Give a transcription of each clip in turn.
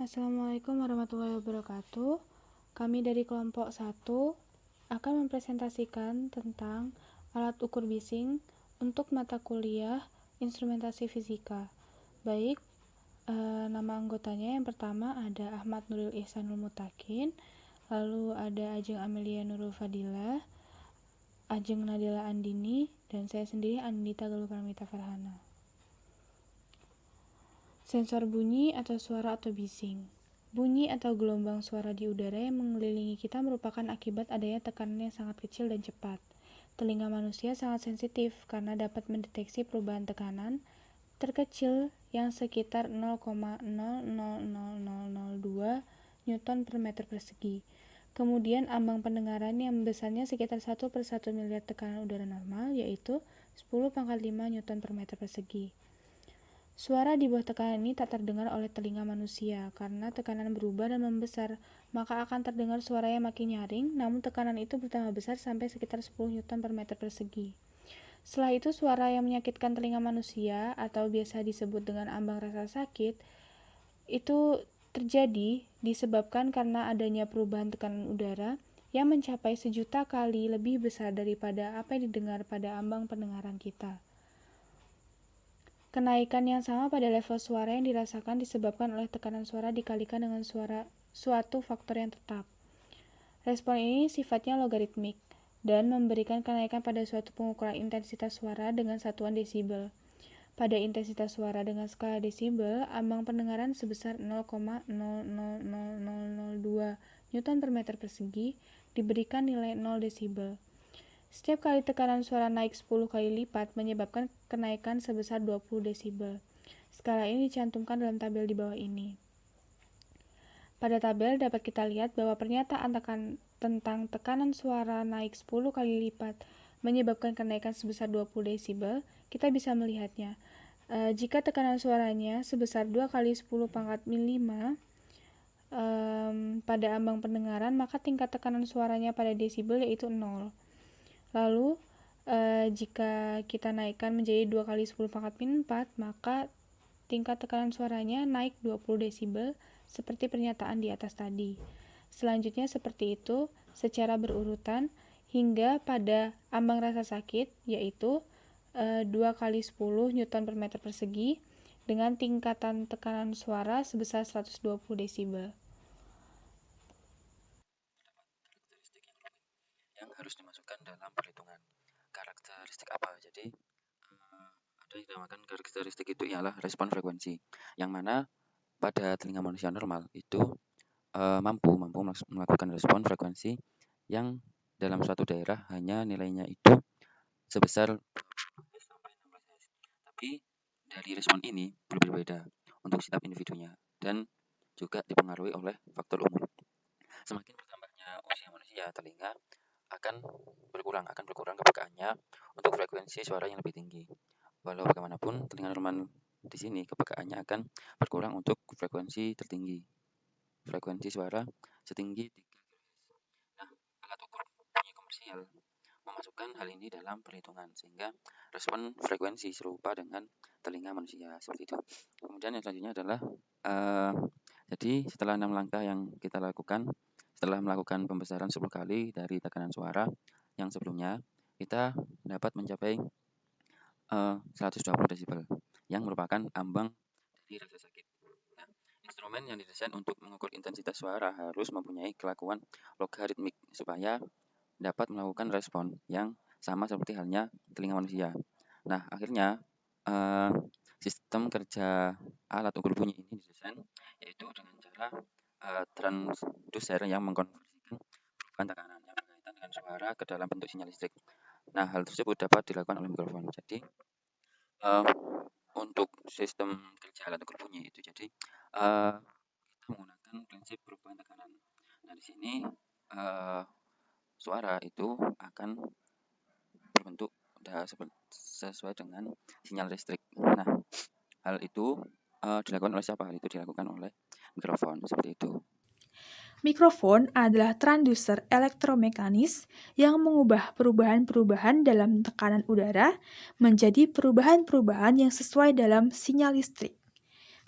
Assalamualaikum warahmatullahi wabarakatuh. Kami dari kelompok 1 akan mempresentasikan tentang alat ukur bising untuk mata kuliah instrumentasi fisika. Baik, nama anggotanya yang pertama ada Ahmad Nuril Ihsanul Mutakin, lalu ada Ajeng Amelia Nurul Fadilah, Ajeng Nadila Andini, dan saya sendiri Andita Galuh Pramita Farhana. Sensor bunyi atau suara atau bising. Bunyi atau gelombang suara di udara yang mengelilingi kita merupakan akibat adanya tekanan yang sangat kecil dan cepat. Telinga manusia sangat sensitif karena dapat mendeteksi perubahan tekanan terkecil yang sekitar 0,000002 Newton per meter persegi. Kemudian ambang pendengaran yang besarnya sekitar 1/1 miliar tekanan udara normal, yaitu 10⁵ Newton per meter persegi. Suara di bawah tekanan ini tak terdengar oleh telinga manusia karena tekanan berubah dan membesar, maka akan terdengar suara yang makin nyaring, namun tekanan itu bertambah besar sampai sekitar 10 Newton per meter persegi. Setelah itu suara yang menyakitkan telinga manusia atau biasa disebut dengan ambang rasa sakit itu terjadi disebabkan karena adanya perubahan tekanan udara yang mencapai 1.000.000 kali lebih besar daripada apa yang didengar pada ambang pendengaran kita. Kenaikan yang sama pada level suara yang dirasakan disebabkan oleh tekanan suara dikalikan dengan suatu faktor yang tetap. Respon ini sifatnya logaritmik dan memberikan kenaikan pada suatu pengukuran intensitas suara dengan satuan desibel. Pada intensitas suara dengan skala desibel, ambang pendengaran sebesar 0,000002 Newton per meter persegi diberikan nilai 0 desibel. Setiap kali tekanan suara naik 10 kali lipat menyebabkan kenaikan sebesar 20 desibel. Skala ini dicantumkan dalam tabel di bawah ini. Pada tabel dapat kita lihat bahwa pernyataan tentang tekanan suara naik 10 kali lipat menyebabkan kenaikan sebesar 20 desibel, kita bisa melihatnya. Jika tekanan suaranya sebesar 2 kali 10⁵ pada ambang pendengaran, maka tingkat tekanan suaranya pada desibel yaitu 0. Lalu, jika kita naikkan menjadi 2 kali 10⁴, maka tingkat tekanan suaranya naik 20 desibel seperti pernyataan di atas tadi. Selanjutnya seperti itu secara berurutan hingga pada ambang rasa sakit, yaitu 2 kali 10 Newton per meter persegi dengan tingkatan tekanan suara sebesar 120 desibel. Yang harus dimasukkan dalam perhitungan karakteristik apa. Jadi ada yang dinamakan karakteristik itu ialah respon frekuensi, yang mana pada telinga manusia normal itu mampu melakukan respon frekuensi yang dalam suatu daerah hanya nilainya itu sebesar 12 sampai 16 Hz. Tapi dari respon ini berbeda-beda untuk setiap individunya dan juga dipengaruhi oleh faktor umur. Semakin bertambahnya usia manusia, telinga akan berkurang kepekaannya untuk frekuensi suara yang lebih tinggi. Walau bagaimanapun, telinga normal di sini kepekaannya akan berkurang untuk frekuensi tertinggi. Frekuensi suara setinggi 3 kHz. Nah, alat ukur bunyi komersial memasukkan hal ini dalam perhitungan sehingga respon frekuensi serupa dengan telinga manusia seperti itu. Kemudian yang selanjutnya adalah jadi setelah 6 langkah yang kita lakukan, setelah melakukan pembesaran 10 kali dari tekanan suara yang sebelumnya, kita dapat mencapai 120 desibel yang merupakan ambang dari rasa sakit. Nah, instrumen yang didesain untuk mengukur intensitas suara harus mempunyai kelakuan logaritmik supaya dapat melakukan respon yang sama seperti halnya telinga manusia. Nah, akhirnya sistem kerja alat ukur bunyi ini didesain yaitu dengan cara transducer yang mengkonversikan perubahan tekanan yang berkaitan dengan suara ke dalam bentuk sinyal listrik. Nah, hal tersebut dapat dilakukan oleh mikrofon. Jadi, untuk sistem kerja alat ukur bunyi itu, jadi kita menggunakan prinsip perubahan tekanan. Nah, di sini suara itu akan berbentuk sesuai dengan sinyal listrik. Nah, hal itu dilakukan oleh siapa? Hal itu dilakukan oleh mikrofon, seperti itu. Mikrofon adalah transducer elektromekanis yang mengubah perubahan-perubahan dalam tekanan udara menjadi perubahan-perubahan yang sesuai dalam sinyal listrik.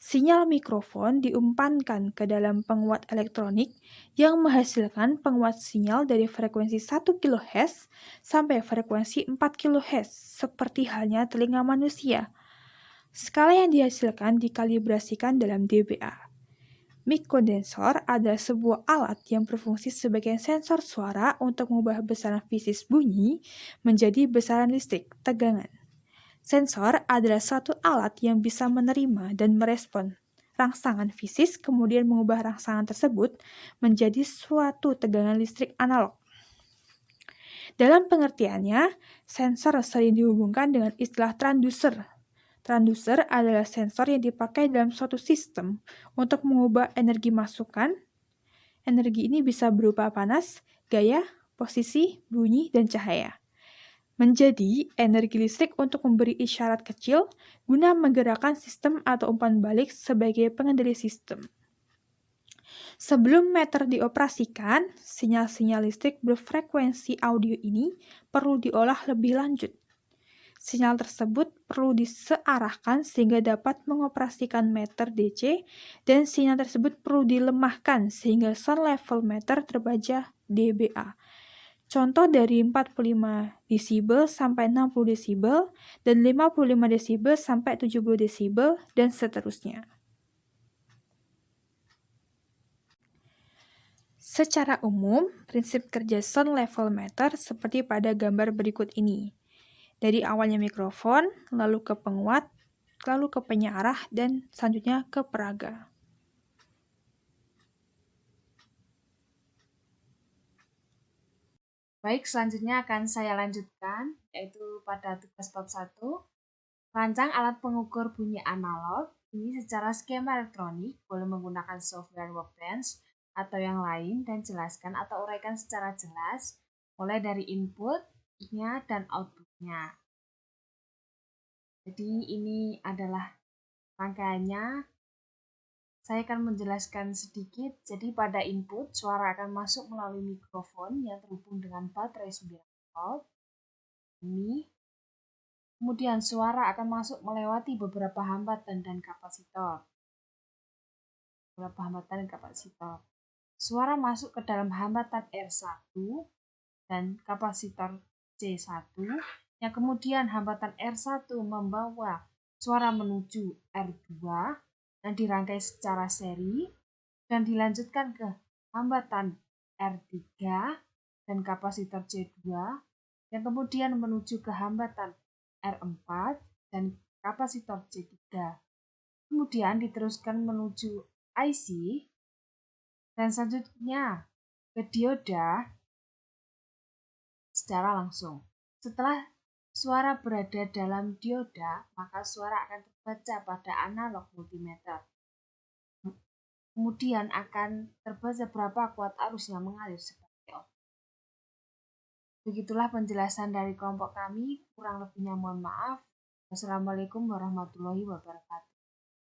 Sinyal mikrofon diumpankan ke dalam penguat elektronik yang menghasilkan penguat sinyal dari frekuensi 1 kHz sampai frekuensi 4 kHz, seperti halnya telinga manusia. Skala yang dihasilkan dikalibrasikan dalam dBA. Mic condenser adalah sebuah alat yang berfungsi sebagai sensor suara untuk mengubah besaran fisik bunyi menjadi besaran listrik, tegangan. Sensor adalah suatu alat yang bisa menerima dan merespon rangsangan fisik, kemudian mengubah rangsangan tersebut menjadi suatu tegangan listrik analog. Dalam pengertiannya, sensor sering dihubungkan dengan istilah transducer. Transducer adalah sensor yang dipakai dalam suatu sistem untuk mengubah energi masukan. Energi ini bisa berupa panas, gaya, posisi, bunyi, dan cahaya. Menjadi energi listrik untuk memberi isyarat kecil guna menggerakkan sistem atau umpan balik sebagai pengendali sistem. Sebelum meter dioperasikan, sinyal-sinyal listrik berfrekuensi audio ini perlu diolah lebih lanjut. Sinyal tersebut perlu disearahkan sehingga dapat mengoperasikan meter DC dan sinyal tersebut perlu dilemahkan sehingga sound level meter terbaca dBA. Contoh dari 45 desibel sampai 60 desibel dan 55 desibel sampai 70 desibel dan seterusnya. Secara umum, prinsip kerja sound level meter seperti pada gambar berikut ini. Dari awalnya mikrofon, lalu ke penguat, lalu ke penyarah, dan selanjutnya ke peraga. Baik, selanjutnya akan saya lanjutkan, yaitu pada tugas bab 1. Rancang alat pengukur bunyi analog. Ini secara skema elektronik, boleh menggunakan software workbench atau yang lain, dan jelaskan atau uraikan secara jelas, mulai dari inputnya dan outputnya. Jadi ini adalah rangkaiannya. Saya akan menjelaskan sedikit. Jadi pada input, suara akan masuk melalui mikrofon yang terhubung dengan baterai 9 volt. Ini. Kemudian suara akan masuk melewati beberapa hambatan dan kapasitor. Suara masuk ke dalam hambatan R1 dan kapasitor C1, yang kemudian hambatan R1 membawa suara menuju R2 yang dirangkai secara seri dan dilanjutkan ke hambatan R3 dan kapasitor C2 yang kemudian menuju ke hambatan R4 dan kapasitor C3. Kemudian diteruskan menuju IC dan selanjutnya ke dioda secara langsung. Setelah suara berada dalam dioda, maka suara akan terbaca pada analog multimeter. Kemudian akan terbaca berapa kuat arus yang mengalir sebagai output. Begitulah penjelasan dari kelompok kami. Kurang lebihnya mohon maaf. Wassalamualaikum warahmatullahi wabarakatuh.